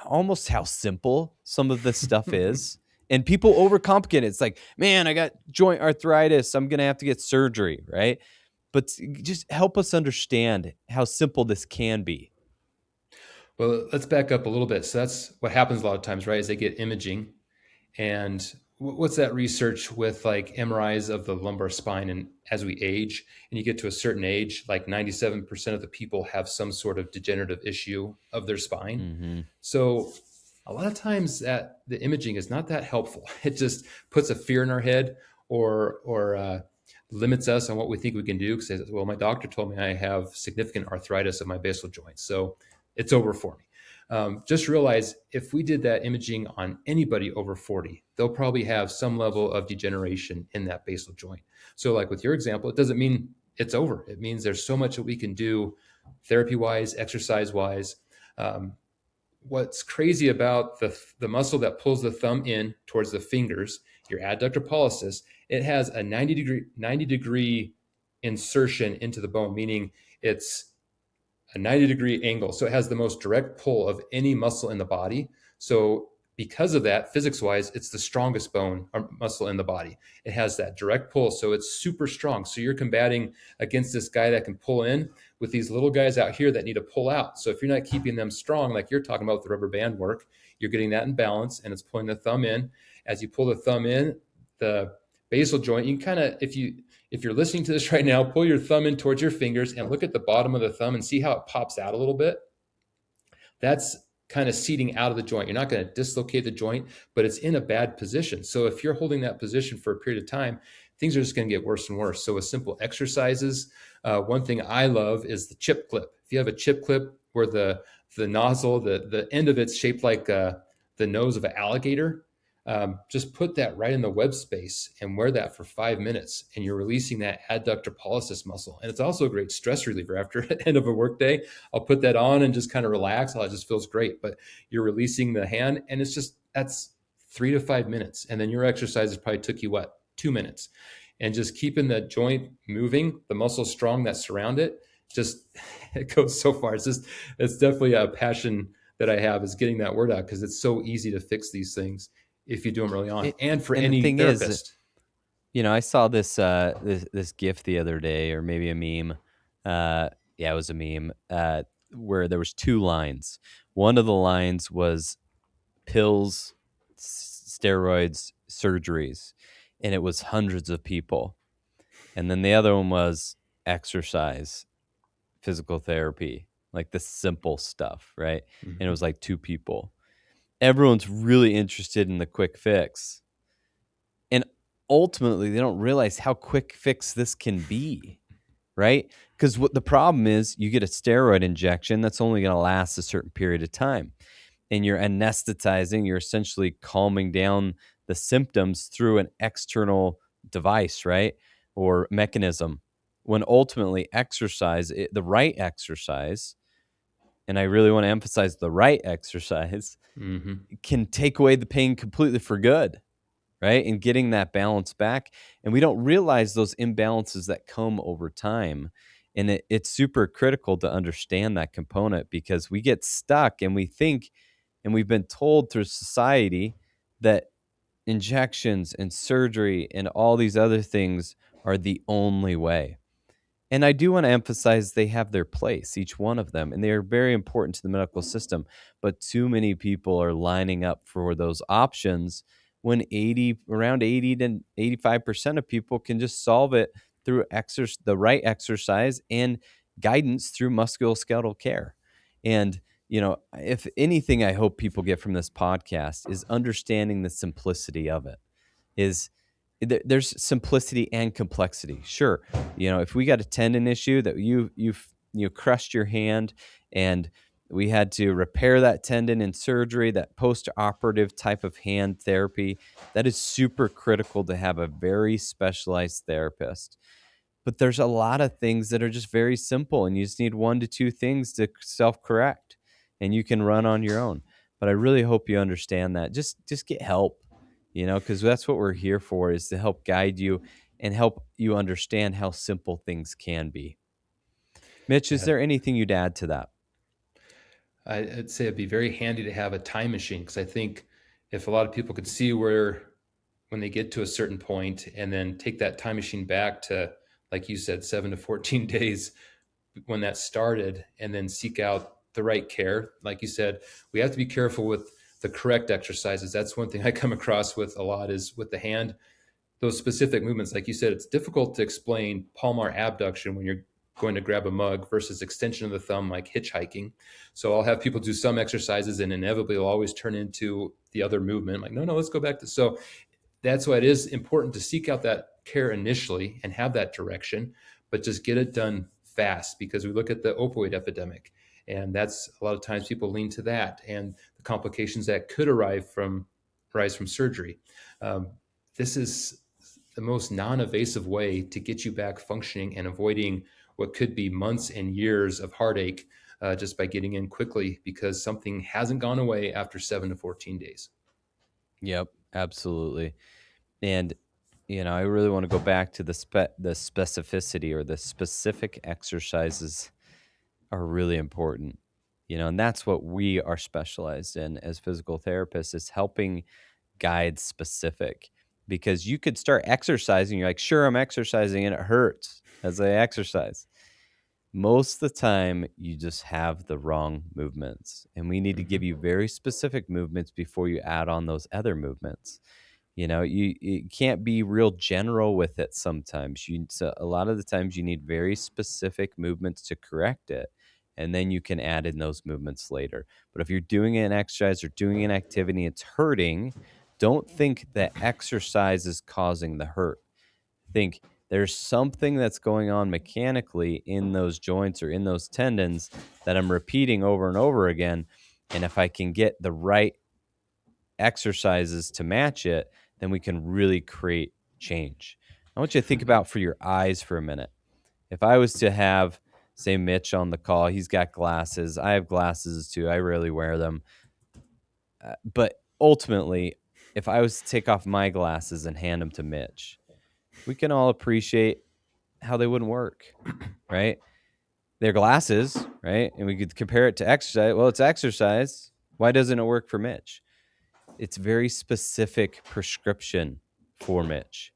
almost how simple some of this stuff is? And people overcomplicate it. It's like, man, I got joint arthritis. I'm gonna have to get surgery, right? But just help us understand how simple this can be. Well, let's back up a little bit. So that's what happens a lot of times, right? Is they get imaging. And what's that research with like MRIs of the lumbar spine? And as we age and you get to a certain age, like 97% of the people have some sort of degenerative issue of their spine. Hmm. So a lot of times that the imaging is not that helpful. It just puts a fear in our head or limits us on what we think we can do. Because, well, my doctor told me I have significant arthritis of my basal joints, so it's over for me. Just realize if we did that imaging on anybody over 40, they'll probably have some level of degeneration in that basal joint. So, like with your example, it doesn't mean it's over. It means there's so much that we can do therapy wise, exercise wise. Um, what's crazy about the muscle that pulls the thumb in towards the fingers, your adductor pollicis, it has a 90-degree insertion into the bone, meaning it's a 90-degree angle. So it has the most direct pull of any muscle in the body. So because of that, physics wise, it's the strongest bone or muscle in the body. It has that direct pull, so it's super strong. So you're combating against this guy that can pull in with these little guys out here that need to pull out. So if you're not keeping them strong, like you're talking about with the rubber band work, you're getting that in balance, and it's pulling the thumb in. As you pull the thumb in, the basal joint, you can kind of, if you're listening to this right now, pull your thumb in towards your fingers and look at the bottom of the thumb and see how it pops out a little bit. That's kind of seating out of the joint. You're not going to dislocate the joint, but it's in a bad position. So if you're holding that position for a period of time, things are just going to get worse and worse. So with simple exercises, one thing I love is the chip clip. If you have a chip clip where the nozzle, the end of it's shaped like the nose of an alligator, just put that right in the web space and wear that for 5 minutes, and you're releasing that adductor pollicis muscle. And it's also a great stress reliever after the end of a workday. I'll put that on and just kind of relax. Oh, it just feels great. But you're releasing the hand, and it's just, that's 3 to 5 minutes. And then your exercises probably took you, what, 2 minutes? And just keeping the joint moving, the muscles strong that surround it, just it goes so far. It's definitely a passion that I have, is getting that word out, because it's so easy to fix these things if you do them early on, It, and for and the any thing is, therapist. I saw this GIF the other day, or maybe a meme. Yeah, it was a meme, where there was two lines. One of the lines was pills, steroids, surgeries, and it was hundreds of people. And then the other one was exercise, physical therapy, like the simple stuff, right? And it Mm-hmm. was like two people. Everyone's really interested in the quick fix. And ultimately, they don't realize how quick fix this can be, right? Because what the problem is, you get a steroid injection that's only going to last a certain period of time, and you're anesthetizing, you're essentially calming down the symptoms through an external device, right? Or mechanism. When ultimately exercise, the right exercise, and I really want to emphasize the right exercise, Mm-hmm. can take away the pain completely for good, right? And getting that balance back. And we don't realize those imbalances that come over time. And it's super critical to understand that component, because we get stuck and we think, and we've been told through society, that injections and surgery and all these other things are the only way. And I do want to emphasize they have their place, each one of them, and they are very important to the medical system. But too many people are lining up for those options when around 80 to 85% of people can just solve it through the right exercise and guidance through musculoskeletal care. And, if anything, I hope people get from this podcast is understanding the simplicity of it. Is there's simplicity and complexity. Sure, if we got a tendon issue that you crushed your hand, and we had to repair that tendon in surgery, that post-operative type of hand therapy, that is super critical to have a very specialized therapist. But there's a lot of things that are just very simple, and you just need 1 to 2 things to self-correct, and you can run on your own. But I really hope you understand that. Just get help, because that's what we're here for, is to help guide you and help you understand how simple things can be. Mitch, is Yeah, there anything you'd add to that? I'd say it'd be very handy to have a time machine, because I think if a lot of people could see where, when they get to a certain point, and then take that time machine back to, like you said, 7 to 14 days when that started, and then seek out the right care. Like you said, we have to be careful with the correct exercises. That's one thing I come across with a lot, is with the hand, those specific movements. Like you said, it's difficult to explain palmar abduction when you're going to grab a mug versus extension of the thumb, like hitchhiking. So I'll have people do some exercises, and inevitably it'll always turn into the other movement. Like, no, let's go back to. So that's why it is important to seek out that care initially and have that direction, but just get it done fast, because we look at the opioid epidemic, and that's a lot of times people lean to that and the complications that could arise from surgery. Um, this is the most non-invasive way to get you back functioning and avoiding what could be months and years of heartache, just by getting in quickly, because something hasn't gone away after 7 to 14 days. Yep, absolutely. And I really want to go back to the specificity, or the specific exercises are really important. And that's what we are specialized in as physical therapists, is helping guide specific. Because you could start exercising, you're like, sure, I'm exercising and it hurts as I exercise. Most of the time, you just have the wrong movements, and we need to give you Hmm. very specific movements before you add on those other movements. You can't be real general with it sometimes. So a lot of the times you need very specific movements to correct it, and then you can add in those movements later. But if you're doing an exercise or doing an activity, it's hurting, don't think that exercise is causing the hurt. Think there's something that's going on mechanically in those joints or in those tendons that I'm repeating over and over again. And if I can get the right exercises to match it, then we can really create change. I want you to think about for your eyes for a minute. If I was to have, say, Mitch on the call, he's got glasses. I have glasses too. I rarely wear them. But ultimately, if I was to take off my glasses and hand them to Mitch, we can all appreciate how they wouldn't work, right? They're glasses, right? And we could compare it to exercise. Well, it's exercise. Why doesn't it work for Mitch? It's very specific prescription for Mitch.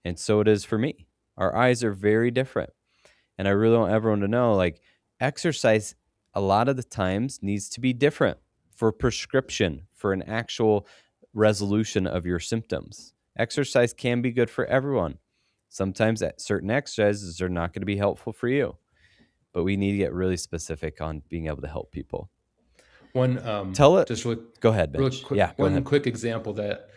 And so it is for me. Our eyes are very different. And I really want everyone to know, like, exercise a lot of the times needs to be different for prescription, for an actual resolution of your symptoms. Exercise can be good for everyone. Sometimes certain exercises are not going to be helpful for you, but we need to get really specific on being able to help people. One Tell it. just really, Go ahead, really Mitch. quick, Yeah, go one ahead. quick example that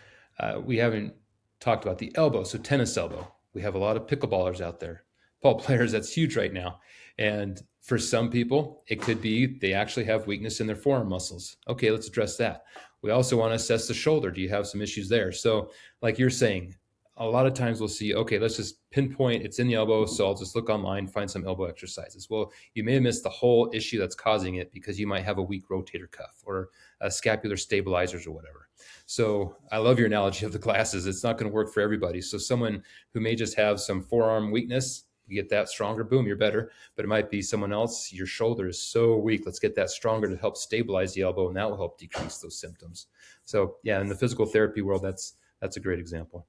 we haven't talked about, the elbow. So tennis elbow. We have a lot of pickleballers out there, ball players. That's huge right now. And for some people, it could be they actually have weakness in their forearm muscles. Okay, let's address that. We also want to assess the shoulder. Do you have some issues there? So, like you're saying, a lot of times we'll see, okay, let's just pinpoint it's in the elbow. So I'll just look online, find some elbow exercises. Well, you may have missed the whole issue that's causing it because you might have a weak rotator cuff or scapular stabilizers or whatever. So I love your analogy of the glasses. It's not going to work for everybody. So someone who may just have some forearm weakness, you get that stronger, boom, you're better. But it might be someone else, your shoulder is so weak. Let's get that stronger to help stabilize the elbow, and that will help decrease those symptoms. So yeah, in the physical therapy world, that's a great example.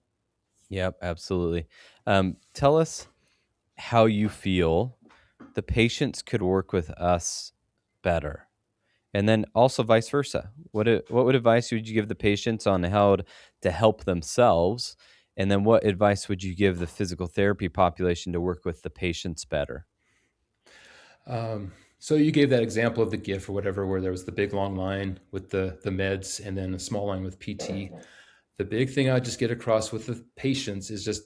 Yep, absolutely. Tell us how you feel the patients could work with us better. And then also vice versa. What advice would you give the patients on how to help themselves? And then what advice would you give the physical therapy population to work with the patients better? So you gave that example of the GIF or whatever, where there was the big long line with the meds and then a small line with PT. The big thing I just get across with the patients is just,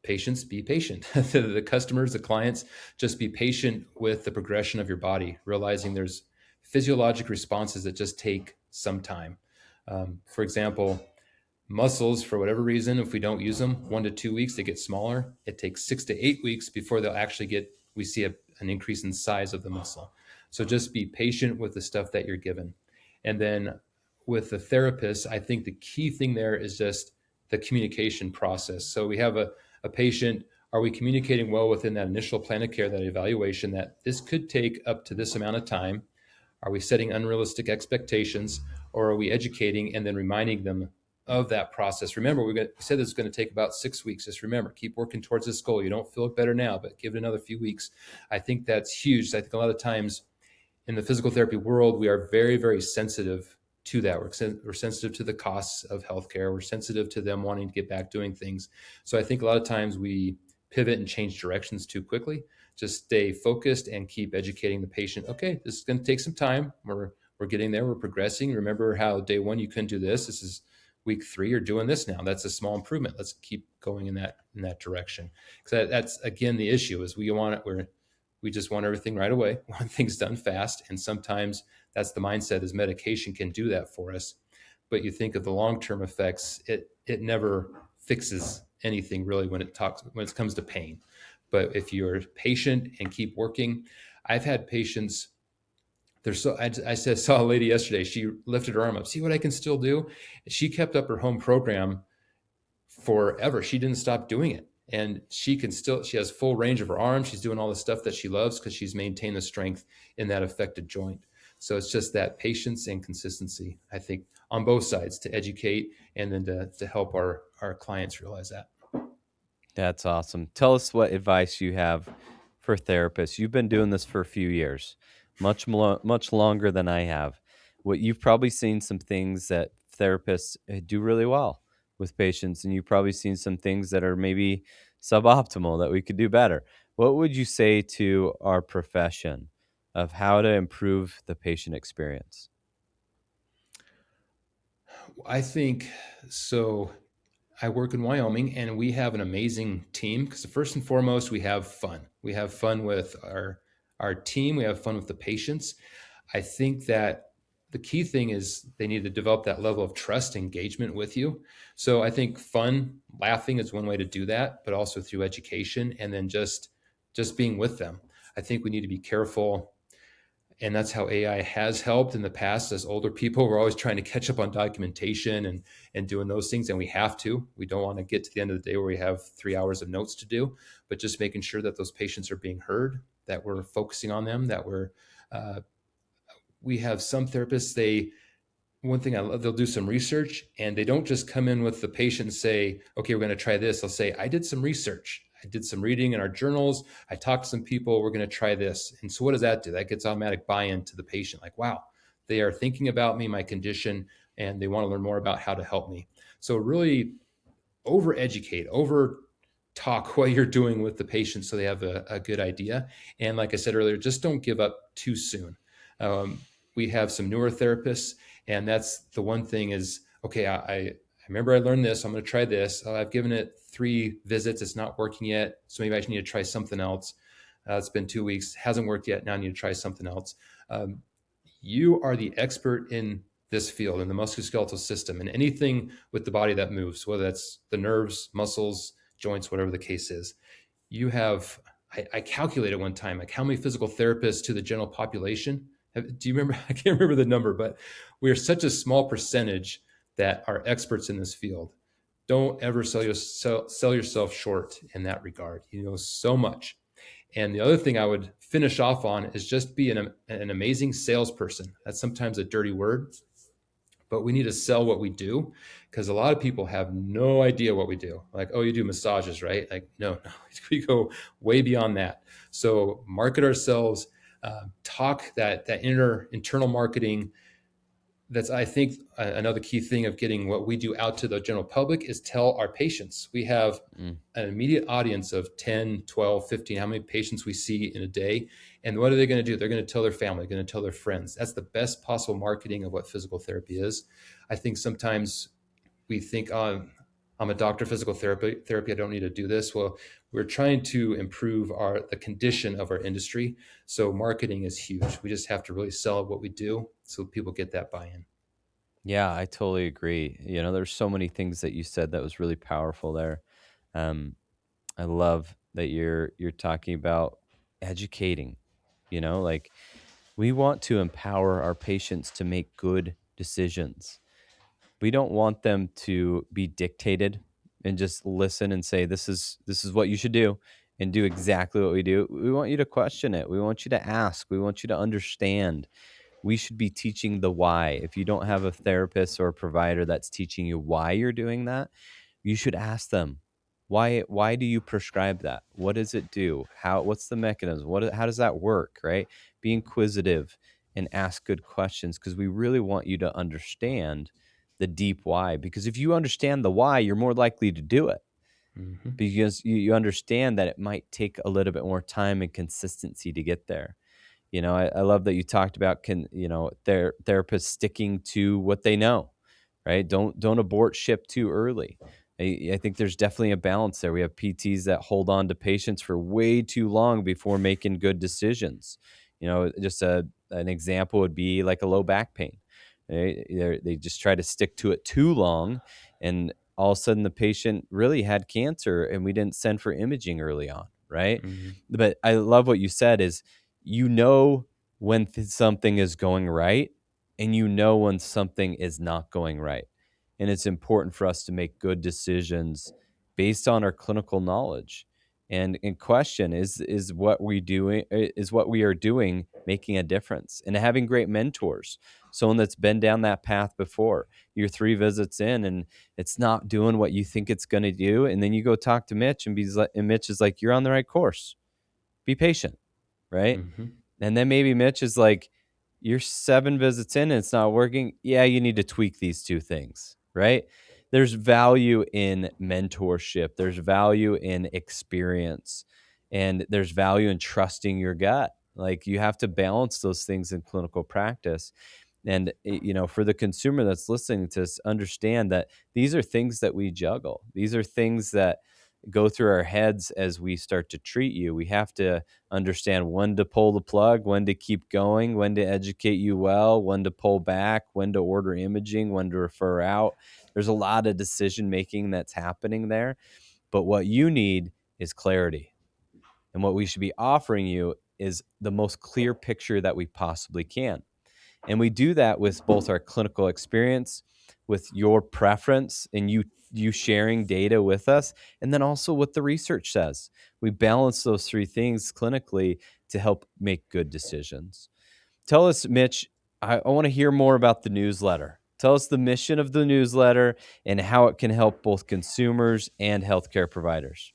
patients, be patient. The customers, the clients, just be patient with the progression of your body, realizing there's physiologic responses that just take some time. For example, muscles, for whatever reason, if we don't use them 1 to 2 weeks, they get smaller. It takes 6 to 8 weeks before they'll actually we see an increase in size of the muscle. So just be patient with the stuff that you're given. And then with the therapist, I think the key thing there is just the communication process. So we have a patient. Are we communicating well within that initial plan of care, that evaluation, that this could take up to this amount of time? Are we setting unrealistic expectations, or are we educating and then reminding them of that process? Remember, we said this is going to take about 6 weeks. Just remember, keep working towards this goal. You don't feel better now, but give it another few weeks. I think that's huge. I think a lot of times in the physical therapy world, we are very, very sensitive to that. We're sensitive to the costs of healthcare. We're sensitive to them wanting to get back doing things. So I think a lot of times we pivot and change directions too quickly. Just stay focused and keep educating the patient. Okay, this is going to take some time. We're getting there. We're progressing. Remember how day one you couldn't do this. This is week 3. You're doing this now. That's a small improvement. Let's keep going in that direction. Because that's again the issue is we just want everything right away, want things done fast. And sometimes that's the mindset, is medication can do that for us. But you think of the long-term effects, it never fixes anything really when it comes to pain. But if you're patient and keep working, I've had patients. Saw a lady yesterday. She lifted her arm up. See what I can still do. She kept up her home program forever. She didn't stop doing it. And she has full range of her arm. She's doing all the stuff that she loves because she's maintained the strength in that affected joint. So it's just that patience and consistency, I think, on both sides to educate and then to help our clients realize that. That's awesome. Tell us what advice you have for therapists. You've been doing this for a few years, much longer than I have. What you've probably seen some things that therapists do really well with patients, and you've probably seen some things that are maybe suboptimal that we could do better. What would you say to our profession of how to improve the patient experience? I think so. I work in Wyoming and we have an amazing team because first and foremost, we have fun. We have fun with our team, we have fun with the patients. I think that the key thing is they need to develop that level of trust engagement with you. So I think fun, laughing is one way to do that, but also through education and then just being with them. I think we need to be careful, and that's how AI has helped in the past. As older people, we're always trying to catch up on documentation and doing those things, and we have to. We don't want to get to the end of the day where we have 3 hours of notes to do, but just making sure that those patients are being heard, that we're focusing on them, that uh, we have some therapists. They one thing I love, they'll do some research and they don't just come in with the patient and say, okay, we're going to try this. They'll say, I did some research. I did some reading in our journals. I talked to some people. We're going to try this. And so what does that do? That gets automatic buy-in to the patient. Like, wow, they are thinking about me, my condition, and they want to learn more about how to help me. So really over educate, over talk what you're doing with the patient so they have a good idea. And like I said earlier, just don't give up too soon. We have some newer therapists, and that's the one thing is, okay, I remember I learned this. I'm going to try this. I've given it 3 visits. It's not working yet. So maybe I need to try something else. It's been 2 weeks. Hasn't worked yet. Now I need to try something else. Um, you are the expert in this field in the musculoskeletal system and anything with the body that moves, whether that's the nerves, muscles, joints, whatever the case is. You have, I calculated one time, like how many physical therapists to the general population. Do you remember? I can't remember the number, but we are such a small percentage that are experts in this field. Don't ever sell yourself short in that regard. You know so much. And the other thing I would finish off on is just be an amazing salesperson. That's sometimes a dirty word, but we need to sell what we do because a lot of people have no idea what we do. Like, oh, you do massages, right? Like, no, we go way beyond that. So market ourselves, talk that internal marketing. That's, I think, another key thing of getting what we do out to the general public is tell our patients. We have Mm. an immediate audience of 10, 12, 15, how many patients we see in a day. And what are they going to do? They're going to tell their family, they're going to tell their friends. That's the best possible marketing of what physical therapy is. I think sometimes we think, oh, I'm a doctor of physical therapy. I don't need to do this. Well, we're trying to improve the condition of our industry. So marketing is huge. We just have to really sell what we do so people get that buy-in. Yeah, I totally agree. There's so many things that you said that was really powerful there. Um, I love that you're talking about educating, like we want to empower our patients to make good decisions. We don't want them to be dictated and just listen and say this is what you should do and do exactly what we do. We want you to question it. We want you to ask. We want you to understand. We should be teaching the why. If you don't have a therapist or a provider that's teaching you why you're doing that, you should ask them, why do you prescribe that? What does it do? What's the mechanism? How does that work, right? Be inquisitive and ask good questions because we really want you to understand the deep why. Because if you understand the why, you're more likely to do it Mm-hmm. because you understand that it might take a little bit more time and consistency to get there. I love that you talked about therapists sticking to what they know, right? Don't abort ship too early. I think there's definitely a balance there. We have PTs that hold on to patients for way too long before making good decisions. Just an example would be like a low back pain. They just try to stick to it too long, and all of a sudden the patient really had cancer, and we didn't send for imaging early on, right? Mm-hmm. But I love what you said is you know when something is going right and you know when something is not going right. And it's important for us to make good decisions based on our clinical knowledge. and question, is what we are doing making a difference, and having great mentors, someone that's been down that path before. You're 3 visits in and it's not doing what you think it's going to do, and then you go talk to Mitch, and Mitch is like, you're on the right course, be patient, right? Hmm. And then maybe Mitch is like, you're 7 visits in and it's not working. Yeah, you need to tweak these 2 things, right? There's value in mentorship, there's value in experience, and there's value in trusting your gut. Like, you have to balance those things in clinical practice. And for the consumer that's listening to us, understand that these are things that we juggle. These are things that go through our heads as we start to treat you. We have to understand when to pull the plug, when to keep going, when to educate you well, when to pull back, when to order imaging, when to refer out. There's a lot of decision making that's happening there. But what you need is clarity. And what we should be offering you is the most clear picture that we possibly can. And we do that with both our clinical experience, with your preference, and you sharing data with us, and then also what the research says. We balance those 3 things clinically to help make good decisions. Tell us, Mitch, I want to hear more about the newsletter. Tell us the mission of the newsletter and how it can help both consumers and healthcare providers.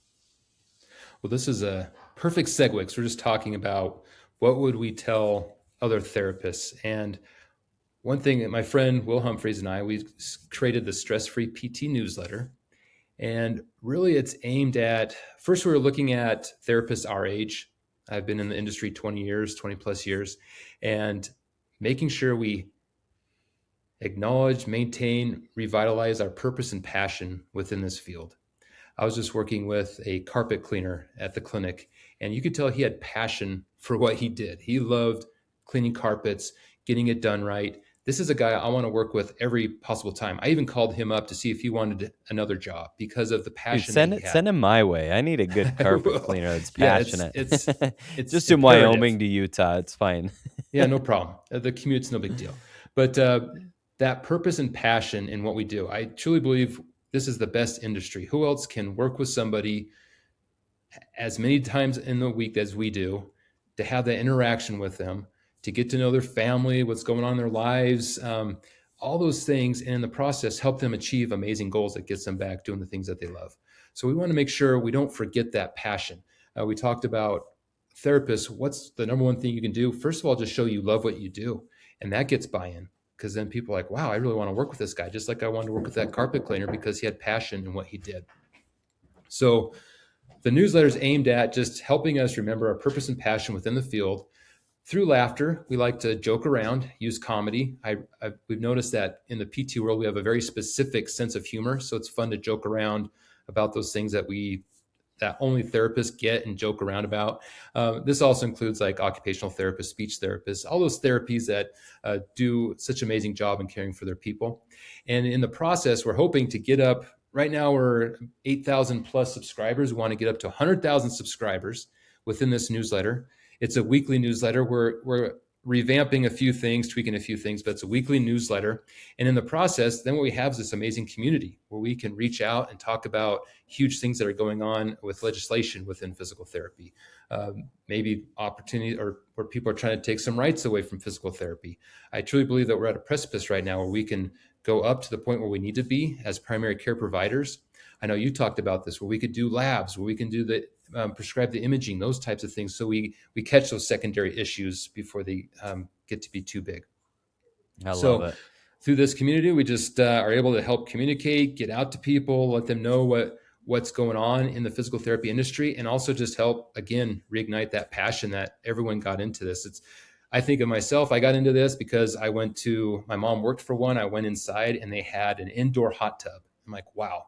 Well, this is a perfect segue because we're just talking about what would we tell other therapists. And one thing that my friend Will Humphreys and I, we created the Stress Free PT newsletter. And really, it's aimed at first, we were looking at therapists our age. I've been in the industry 20 years, 20 plus years, and making sure we acknowledge, maintain, revitalize our purpose and passion within this field. I was just working with a carpet cleaner at the clinic, and you could tell he had passion for what he did. He loved cleaning carpets, getting it done right. This is a guy I want to work with every possible time. I even called him up to see if he wanted another job because of the Dude, passion that he had. send him my way. I need a good I carpet will. cleaner that's Yeah, passionate. it's Just in imperative. Wyoming to Utah, it's fine. Yeah, no problem. The commute's no big deal. But that purpose and passion in what we do, I truly believe this is the best industry. Who else can work with somebody as many times in the week as we do, to have that interaction with them, to get to know their family, what's going on in their lives, all those things, and in the process, help them achieve amazing goals that gets them back doing the things that they love. So we want to make sure we don't forget that passion. We talked about therapists. What's the number one thing you can do? First of all, just show you love what you do, and that gets buy-in. Because then people are like, wow, I really want to work with this guy, just like I wanted to work with that carpet cleaner because he had passion in what he did. So the newsletter is aimed at just helping us remember our purpose and passion within the field. Through laughter, we like to joke around, use comedy. We've noticed that in the PT world, we have a very specific sense of humor. So it's fun to joke around about those things that only therapists get and joke around about. This also includes like occupational therapists, speech therapists, all those therapies that do such an amazing job in caring for their people. And in the process, we're hoping to get up. Right now, we're 8,000 plus subscribers. We want to get up to 100,000 subscribers within this newsletter. It's a weekly newsletter. We're revamping a few things, tweaking a few things, but it's a weekly newsletter. And in the process, then what we have is this amazing community where we can reach out and talk about huge things that are going on with legislation within physical therapy, maybe opportunity or where people are trying to take some rights away from physical therapy. I truly believe that we're at a precipice right now where we can go up to the point where we need to be as primary care providers. I know you talked about this, where we could do labs, where we can do the prescribe the imaging, those types of things, so we catch those secondary issues before they get to be too big. I love So it. through this community, we just are able to help communicate, get out to people, let them know what's going on in the physical therapy industry, and also just help again reignite that passion that everyone got into this. I think of myself, I got into this because my mom worked for one. I went inside and they had an indoor hot tub. I'm like, wow,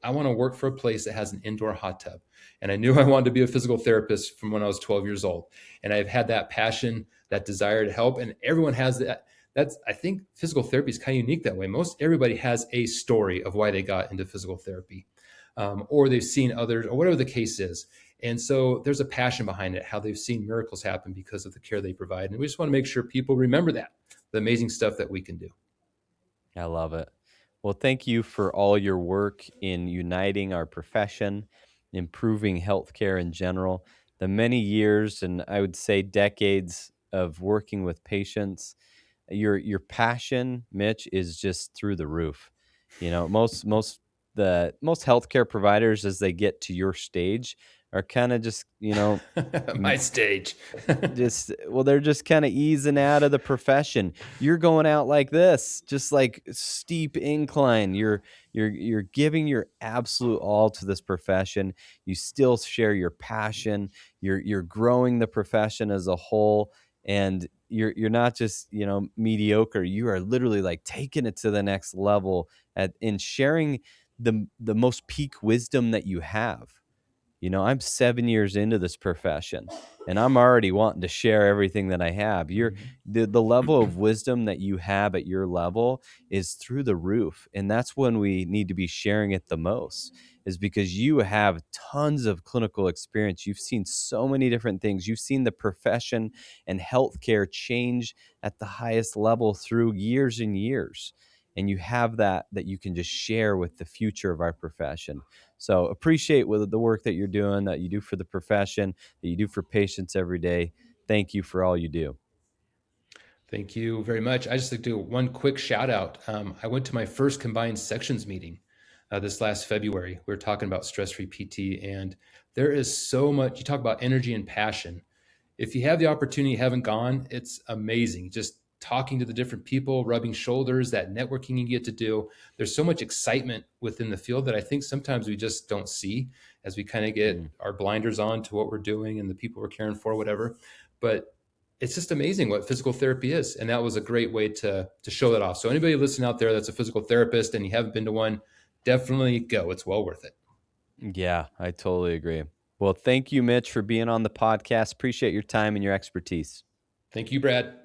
I want to work for a place that has an indoor hot tub. And I knew I wanted to be a physical therapist from when I was 12 years old. And I've had that passion, that desire to help. And everyone has that. I think physical therapy is kind of unique that way. Most everybody has a story of why they got into physical therapy, or they've seen others, or whatever the case is. And so there's a passion behind it, how they've seen miracles happen because of the care they provide. And we just want to make sure people remember that, the amazing stuff that we can do. I love it. Well, thank you for all your work in uniting our profession improving healthcare in general. The many years, and I would say decades of working with patients, your passion, Mitch, is just through the roof. You know, most healthcare providers, as they get to your stage, are kind of just, My stage. just well, they're just kinda easing out of the profession. You're going out like this, just like steep incline. You're giving your absolute all to this profession. You still share your passion. You're growing the profession as a whole, and you're not just, mediocre. You are literally, like, taking it to the next level at in sharing the most peak wisdom that you have. I'm 7 years into this profession, and I'm already wanting to share everything that I have. Mhm. The level of wisdom that you have at your level is through the roof, and that's when we need to be sharing it the most, is because you have tons of clinical experience. You've seen so many different things. You've seen the profession and healthcare change at the highest level through years and years, and you have that you can just share with the future of our profession. So appreciate with the work that you're doing, that you do for the profession, that you do for patients every day. Thank you for all you do. Thank you very much. I just like to do one quick shout out. I went to my first combined sections meeting this last February. We were talking about stress free PT, and there is so much. You talk about energy and passion. If you have the opportunity, haven't gone, it's amazing. Just talking to the different people, rubbing shoulders, that networking you get to do. There's so much excitement within the field that I think sometimes we just don't see as we kind of Mm. get our blinders on to what we're doing and the people we're caring for, whatever. But it's just amazing what physical therapy is. And that was a great way to show that off. So anybody listening out there that's a physical therapist and you haven't been to one, definitely go. It's well worth it. Yeah, I totally agree. Well, thank you, Mitch, for being on the podcast. Appreciate your time and your expertise. Thank you, Brad.